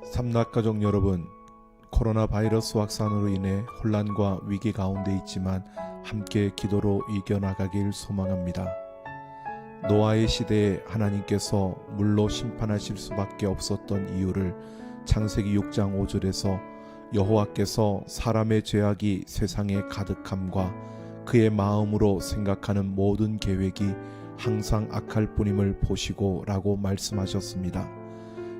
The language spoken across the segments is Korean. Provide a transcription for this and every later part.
삼락가족 여러분, 코로나 바이러스 확산으로 인해 혼란과 위기 가운데 있지만 함께 기도로 이겨나가길 소망합니다. 노아의 시대에 하나님께서 물로 심판하실 수밖에 없었던 이유를 창세기 6장 5절에서 여호와께서 사람의 죄악이 세상에 가득함과 그의 마음으로 생각하는 모든 계획이 항상 악할 뿐임을 보시고 라고 말씀하셨습니다.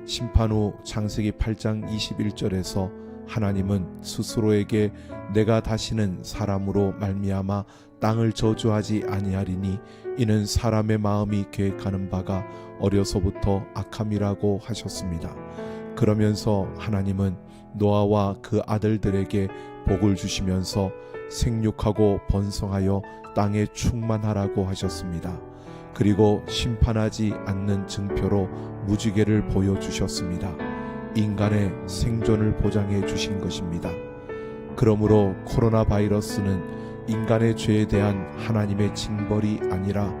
심판 후 창세기 8장 21절에서 하나님은 스스로에게 내가 다시는 사람으로 말미암아 땅을 저주하지 아니하리니 이는 사람의 마음이 계획하는 바가 어려서부터 악함이라고 하셨습니다. 그러면서 하나님은 노아와 그 아들들에게 복을 주시면서 생육하고 번성하여 땅에 충만하라고 하셨습니다. 그리고 심판하지 않는 증표로 무지개를 보여주셨습니다. 인간의 생존을 보장해 주신 것입니다. 그러므로 코로나 바이러스는 인간의 죄에 대한 하나님의 징벌이 아니라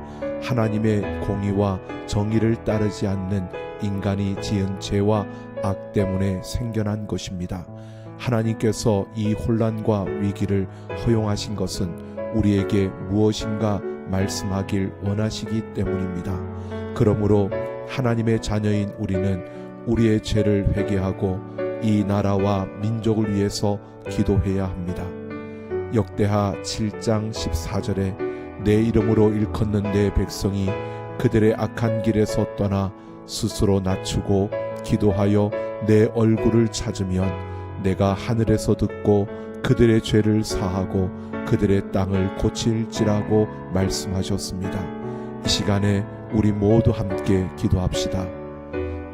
하나님의 공의와 정의를 따르지 않는 인간이 지은 죄와 악 때문에 생겨난 것입니다. 하나님께서 이 혼란과 위기를 허용하신 것은 우리에게 무엇인가 말씀하길 원하시기 때문입니다. 그러므로 하나님의 자녀인 우리는 우리의 죄를 회개하고 이 나라와 민족을 위해서 기도해야 합니다. 역대하 7장 14절에 내 이름으로 일컫는 내 백성이 그들의 악한 길에서 떠나 스스로 낮추고 기도하여 내 얼굴을 찾으면 내가 하늘에서 듣고 그들의 죄를 사하고 그들의 땅을 고칠지라고 말씀하셨습니다. 이 시간에 우리 모두 함께 기도합시다.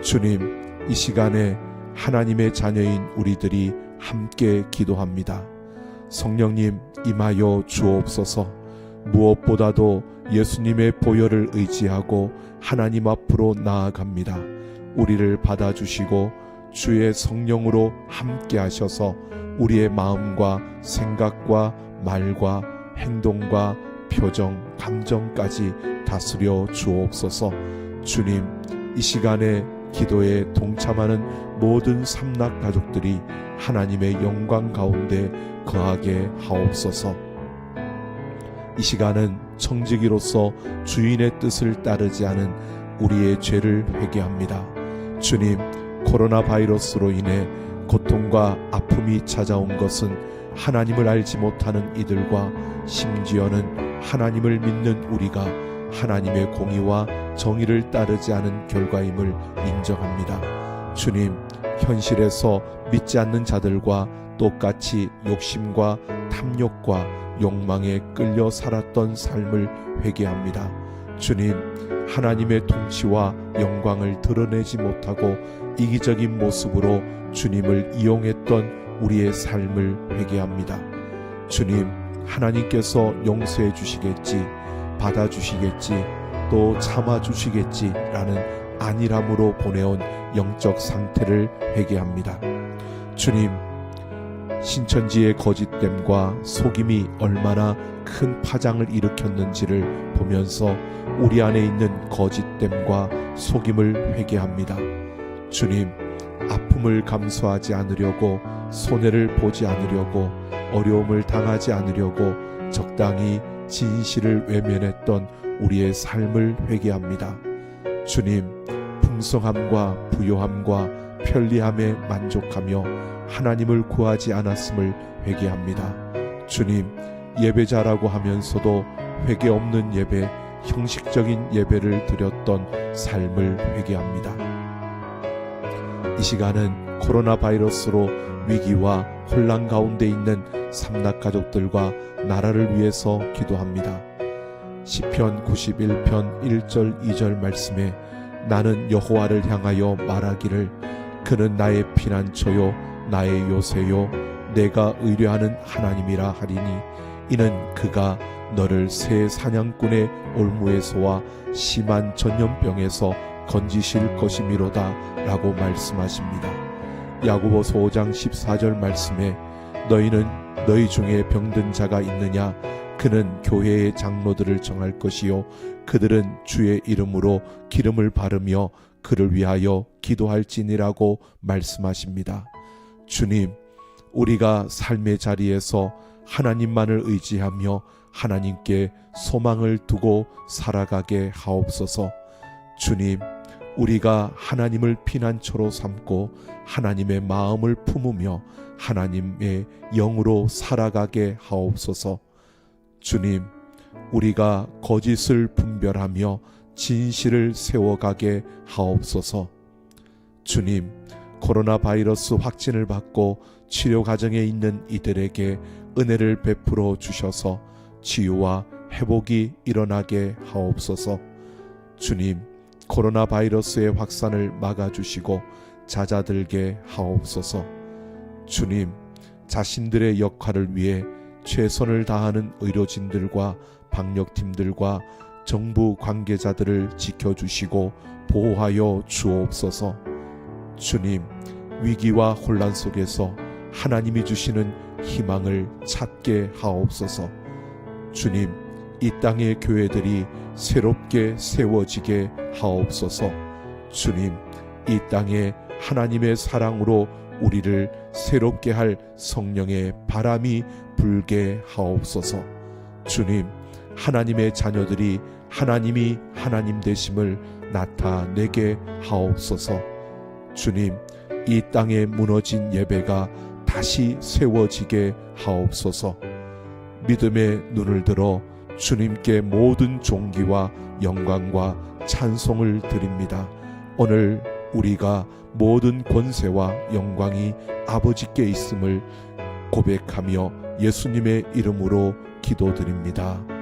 주님, 이 시간에 하나님의 자녀인 우리들이 함께 기도합니다. 성령님 임하여 주옵소서. 무엇보다도 예수님의 보혈을 의지하고 하나님 앞으로 나아갑니다. 우리를 받아주시고 주의 성령으로 함께 하셔서 우리의 마음과 생각과 말과 행동과 표정, 감정까지 다스려 주옵소서. 주님, 이 시간에 기도에 동참하는 모든 삼락 가족들이 하나님의 영광 가운데 거하게 하옵소서. 이 시간은 청지기로서 주인의 뜻을 따르지 않은 우리의 죄를 회개합니다. 주님, 코로나 바이러스로 인해 고통과 아픔이 찾아온 것은 하나님을 알지 못하는 이들과 심지어는 하나님을 믿는 우리가 하나님의 공의와 정의를 따르지 않은 결과임을 인정합니다. 주님, 현실에서 믿지 않는 자들과 똑같이 욕심과 탐욕과 욕망에 끌려 살았던 삶을 회개합니다. 주님, 하나님의 통치와 영광을 드러내지 못하고 이기적인 모습으로 주님을 이용했던 우리의 삶을 회개합니다. 주님, 하나님께서 용서해 주시겠지, 받아주시겠지, 또 참아주시겠지 라는 안일함으로 보내온 영적 상태를 회개합니다. 주님, 신천지의 거짓됨과 속임이 얼마나 큰 파장을 일으켰는지를 보면서 우리 안에 있는 거짓됨과 속임을 회개합니다. 주님, 아픔을 감수하지 않으려고, 손해를 보지 않으려고, 어려움을 당하지 않으려고 적당히 진실을 외면했던 우리의 삶을 회개합니다. 주님, 풍성함과 부요함과 편리함에 만족하며 하나님을 구하지 않았음을 회개합니다. 주님, 예배자라고 하면서도 회개 없는 예배, 형식적인 예배를 드렸던 삶을 회개합니다. 이 시간은 코로나 바이러스로 위기와 혼란 가운데 있는 삼락 가족들과 나라를 위해서 기도합니다. 시편 91편 1절 2절 말씀에 나는 여호와를 향하여 말하기를 그는 나의 피난처요 나의 요새요 내가 의뢰하는 하나님이라 하리니 이는 그가 너를 새 사냥꾼의 올무에서와 심한 전염병에서 건지실 것이미로다 라고 말씀하십니다. 야고보서 5장 14절 말씀에 너희는 너희 중에 병든 자가 있느냐 그는 교회의 장로들을 정할 것이요 그들은 주의 이름으로 기름을 바르며 그를 위하여 기도할지니라고 말씀하십니다. 주님, 우리가 삶의 자리에서 하나님만을 의지하며 하나님께 소망을 두고 살아가게 하옵소서. 주님, 우리가 하나님을 피난처로 삼고 하나님의 마음을 품으며 하나님의 영으로 살아가게 하옵소서. 주님, 우리가 거짓을 분별하며 진실을 세워가게 하옵소서. 주님, 코로나 바이러스 확진을 받고 치료 과정에 있는 이들에게 은혜를 베풀어 주셔서 치유와 회복이 일어나게 하옵소서. 주님, 코로나 바이러스의 확산을 막아주시고 잦아들게 하옵소서. 주님, 자신들의 역할을 위해 최선을 다하는 의료진들과 방역팀들과 정부 관계자들을 지켜주시고 보호하여 주옵소서. 주님, 위기와 혼란 속에서 하나님이 주시는 희망을 찾게 하옵소서. 주님, 이 땅의 교회들이 새롭게 세워지게 하옵소서. 주님, 이 땅에 하나님의 사랑으로 우리를 새롭게 할 성령의 바람이 불게 하옵소서. 주님, 하나님의 자녀들이 하나님이 하나님 되심을 나타내게 하옵소서. 주님, 이 땅에 무너진 예배가 다시 세워지게 하옵소서. 믿음의 눈을 들어 주님께 모든 존귀와 영광과 찬송을 드립니다. 오늘 우리가 모든 권세와 영광이 아버지께 있음을 고백하며 예수님의 이름으로 기도드립니다.